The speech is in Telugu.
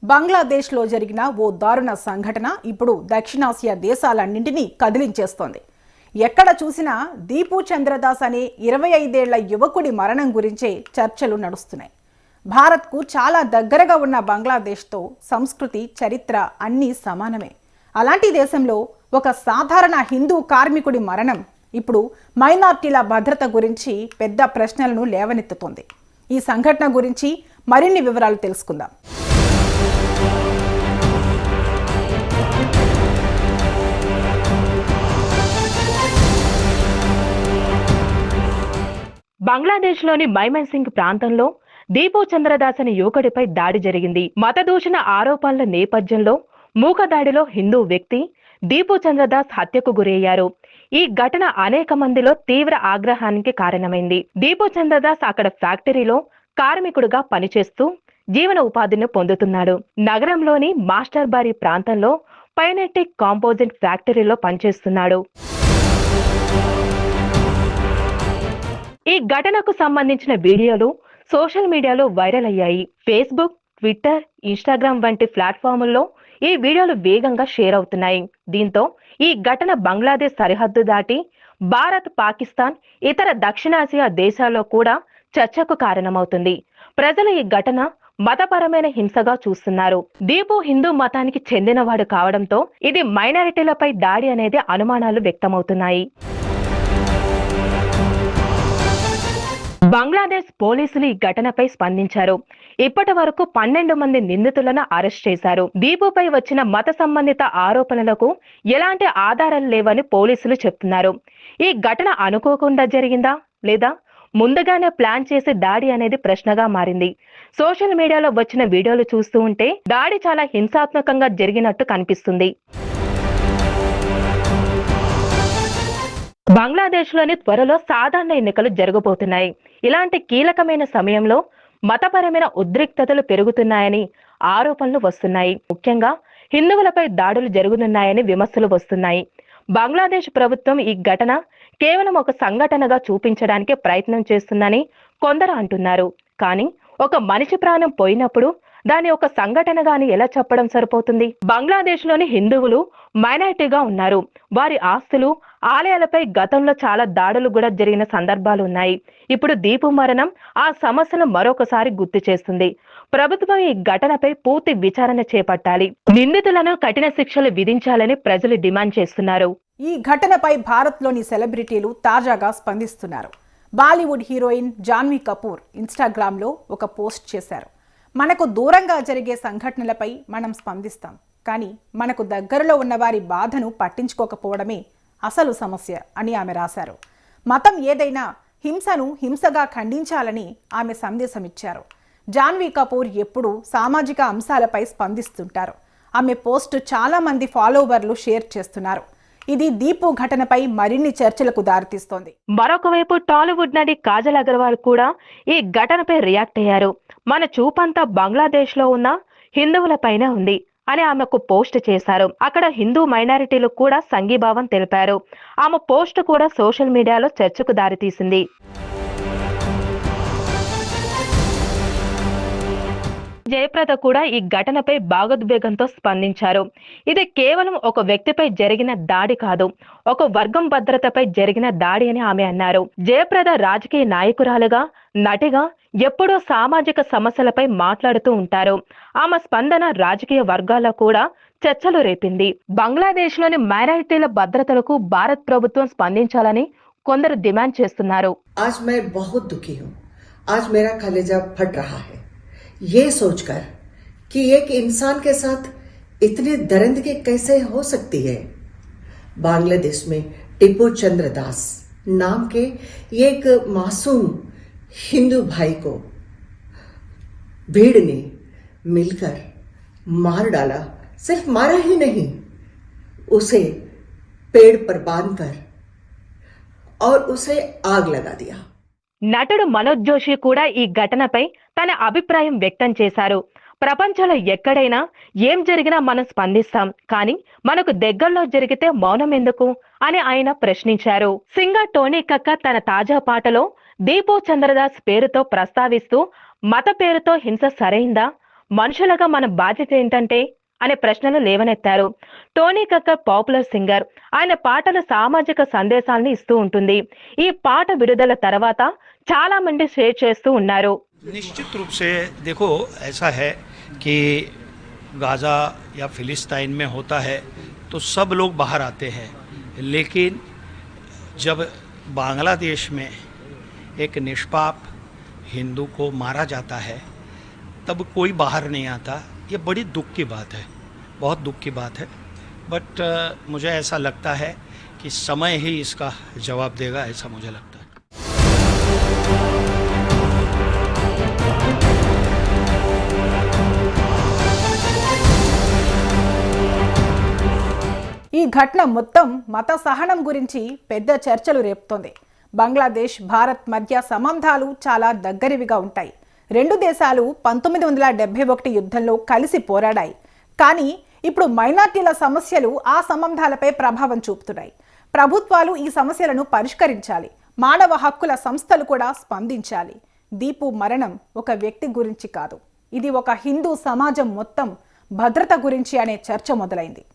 బంగ్లాదేశ్లో జరిగిన ఓ దారుణ సంఘటన ఇప్పుడు దక్షిణాసియా దేశాలన్నింటినీ కదిలించేస్తోంది. ఎక్కడ చూసినా దీపు చంద్రదాస్ అనే 25 ఏళ్ల యువకుడి మరణం గురించే చర్చలు నడుస్తున్నాయి. భారత్కు చాలా దగ్గరగా ఉన్న బంగ్లాదేశ్తో సంస్కృతి, చరిత్ర అన్నీ సమానమే. అలాంటి దేశంలో ఒక సాధారణ హిందూ కార్మికుడి మరణం ఇప్పుడు మైనార్టీల భద్రత గురించి పెద్ద ప్రశ్నలను లేవనెత్తుతోంది. ఈ సంఘటన గురించి మరిన్ని వివరాలు తెలుసుకుందాం. బంగ్లాదేశ్లోని మైమన్సింగ్ ప్రాంతంలో దీపు చంద్రదాస్ అనే యువకుడిపై దాడి జరిగింది. మతదూషణ ఆరోపణల నేపథ్యంలో మూకదాడిలో హిందూ వ్యక్తి దీపు చంద్రదాస్ హత్యకు గురయ్యారు. ఈ ఘటన అనేక మందిలో తీవ్ర ఆగ్రహానికి కారణమైంది. దీపు చంద్రదాస్ అక్కడ ఫ్యాక్టరీలో కార్మికుడిగా పనిచేస్తూ జీవన ఉపాధిని పొందుతున్నాడు. నగరంలోని మాస్టర్ బారి ప్రాంతంలో పైనెటిక్ కాంపోజిట్ ఫ్యాక్టరీలో పనిచేస్తున్నాడు. ఈ ఘటనకు సంబంధించిన వీడియోలు సోషల్ మీడియాలో వైరల్ అయ్యాయి. ఫేస్బుక్, ట్విట్టర్, ఇన్స్టాగ్రామ్ వంటి ప్లాట్ఫామ్లలో ఈ వీడియోలు వేగంగా షేర్ అవుతున్నాయి. దీంతో ఈ ఘటన బంగ్లాదేశ్ సరిహద్దు దాటి భారత్, పాకిస్తాన్, ఇతర దక్షిణాసియా దేశాల్లో కూడా చర్చకు కారణమవుతుంది. ప్రజలు ఈ ఘటన మతపరమైన హింసగా చూస్తున్నారు. దీపు హిందూ మతానికి చెందినవాడు కావడంతో ఇది మైనారిటీలపై దాడి అనేది అనుమానాలు వ్యక్తమవుతున్నాయి. బంగ్లాదేశ్ పోలీసులు ఈ ఘటనపై స్పందించారు. ఇప్పటి వరకు 12 మంది నిందితులను అరెస్ట్ చేశారు. దీపుపై వచ్చిన మత సంబంధిత ఆరోపణలకు ఎలాంటి ఆధారాలు లేవని పోలీసులు చెప్తున్నారు. ఈ ఘటన అనుకోకుండా జరిగిందా లేదా ముందుగానే ప్లాన్ చేసి దాడి అనేది ప్రశ్నగా మారింది. సోషల్ మీడియాలో వచ్చిన వీడియోలు చూస్తూ ఉంటే దాడి చాలా హింసాత్మకంగా జరిగినట్టు కనిపిస్తుంది. బంగ్లాదేశ్లోని త్వరలో సాధారణ ఎన్నికలు జరగబోతున్నాయి. ఇలాంటి కీలకమైన సమయంలో మతపరమైన ఉద్రిక్తతలు పెరుగుతున్నాయని ఆరోపణలు వస్తున్నాయి. ముఖ్యంగా హిందువులపై దాడులు జరుగుతున్నాయని విమర్శలు వస్తున్నాయి. బంగ్లాదేశ్ ప్రభుత్వం ఈ ఘటన కేవలం ఒక సంఘటనగా చూపించడానికి ప్రయత్నం చేస్తుందని కొందరు అంటున్నారు. కానీ ఒక మనిషి ప్రాణం పోయినప్పుడు దాని ఒక సంఘటనగాని ఎలా చెప్పడం సరిపోతుంది? బంగ్లాదేశ్లోని హిందువులు మైనారిటీగా ఉన్నారు. వారి ఆస్తులు, ఆలయాలపై గతంలో చాలా దాడులు కూడా జరిగిన సందర్భాలు ఉన్నాయి. ఇప్పుడు దీపు మరణం ఆ సమస్యను మరొకసారి గుర్తు చేస్తుంది. ప్రభుత్వం ఈ ఘటనపై పూర్తి విచారణ చేపట్టాలి. నిందితులను కఠిన శిక్షలు విధించాలని ప్రజలు డిమాండ్ చేస్తున్నారు. ఈ ఘటనపై భారత్లోని సెలబ్రిటీలు తాజాగా స్పందిస్తున్నారు. బాలీవుడ్ హీరోయిన్ జాన్వీ కపూర్ ఇన్స్టాగ్రామ్లో ఒక పోస్ట్ చేశారు. మనకు దూరంగా జరిగే సంఘటనలపై మనం స్పందిస్తాం, కానీ మనకు దగ్గరలో ఉన్న వారి బాధను పట్టించుకోకపోవడమే అసలు సమస్య అని ఆమె రాశారు. మతం ఏదైనా హింసను హింసగా ఖండించాలని ఆమె సందేశం ఇచ్చారు. జాన్వీ కపూర్ ఎప్పుడూ సామాజిక అంశాలపై స్పందిస్తుంటారు. ఆమె పోస్ట్ చాలా మంది ఫాలోవర్లు షేర్ చేస్తున్నారు. ఇది దీపు ఘటనపై మరిన్ని చర్చలకు దారితీస్తోంది. మరొక వైపు టాలీవుడ్ నటి కాజల్ అగర్వాల్ కూడా ఈ ఘటనపై రియాక్ట్ అయ్యారు. మన చూపంతా బంగ్లాదేశ్ లో ఉన్న హిందువులపైన ఉంది అని ఆమెకు పోస్ట్ చేశారు. అక్కడ హిందూ మైనారిటీలు కూడా సంఘీభావం తెలిపారు. ఆమె పోస్ట్ కూడా సోషల్ మీడియాలో చర్చకు దారితీసింది. జయప్రద కూడా ఈ ఘటనపై భావోద్వేగంతో స్పందించారు. ఇది కేవలం ఒక వ్యక్తిపై జరిగిన దాడి కాదు, ఒక వర్గం భద్రతపై జరిగిన దాడి అని ఆమె అన్నారు. జయప్రద రాజకీయ నాయకురాలుగా, నటిగా ఎప్పుడూ సామాజిక సమస్యలపై మాట్లాడుతూ ఉంటారు. ఆమె స్పందన రాజకీయ వర్గాల్లో కూడా చర్చలు రేపింది. బంగ్లాదేశ్లోని మైనారిటీల భద్రతలకు భారత్ ప్రభుత్వం స్పందించాలని కొందరు డిమాండ్ చేస్తున్నారు. आज मैं बहुत दुखी हूँ. आज मेरा कलेजा फट रहा है ये सोचकर कि एक इंसान के साथ इतनी दरिंदगी कैसे हो सकती है. बांग्लादेश में टीपू चंद्र दास नाम के एक मासूम हिंदू भाई को भीड़ ने मिलकर मार डाला. सिर्फ मारा ही नहीं, उसे पेड़ पर बांधकर और उसे आग लगा दिया. నటుడు మనోజ్ జోషి కూడా ఈ ఘటనపై తన అభిప్రాయం వ్యక్తం చేశారు. ప్రపంచంలో ఎక్కడైనా ఏం జరిగినా మనం స్పందిస్తాం, కానీ మనకు దగ్గరలో జరిగితే మౌనం ఎందుకు అని ఆయన ప్రశ్నించారు. సింగర్ టోనీ కక్క తన తాజా పాటలో దీపు చంద్రదాస్ పేరుతో ప్రస్తావిస్తూ మత పేరుతో హింస సరైందా, మనుషులుగా మన బాధ్యత ఏంటంటే అనే ప్రశ్నలు లేవనెత్తారు. Tony Kakkar popular singer. ఆయన పాటలు సామాజిక సందేశాలను ఇస్తూ ఉంటుంది. ఈ పాట విడుదల తర్వాత చాలా మంది షేర్ చేస్తూ ఉన్నారు. निश्चित रूप से देखो, ऐसा है कि गाज़ा या फिलिस्तीन में होता है तो सब लोग बाहर आते हैं, लेकिन जब बांग्लादेश में एक निष्पाप हिंदू को मारा जाता है तब कोई बाहर नहीं आता. ये बड़ी दुख की बात है, बहुत दुख की बात है. बट मुझे ऐसा लगता है कि समय ही इसका जवाब देगा, ऐसा मुझे लगता है. ఈ ఘటన మొత్తం మత సహనం గురించి పెద్ద చర్చలు రేపుతోంది. బంగ్లాదేశ్, భారత్ మధ్య సంబంధాలు చాలా దగ్గరివిగా ఉంటాయి. రెండు దేశాలు 1971 యుద్ధంలో కలిసి పోరాడాయి. కానీ ఇప్పుడు మైనార్టీల సమస్యలు ఆ సంబంధాలపై ప్రభావం చూపుతున్నాయి. ప్రభుత్వాలు ఈ సమస్యలను పరిష్కరించాలి. మానవ హక్కుల సంస్థలు కూడా స్పందించాలి. దీపు మరణం ఒక వ్యక్తి గురించి కాదు, ఇది ఒక హిందూ సమాజం మొత్తం భద్రత గురించి అనే చర్చ మొదలైంది.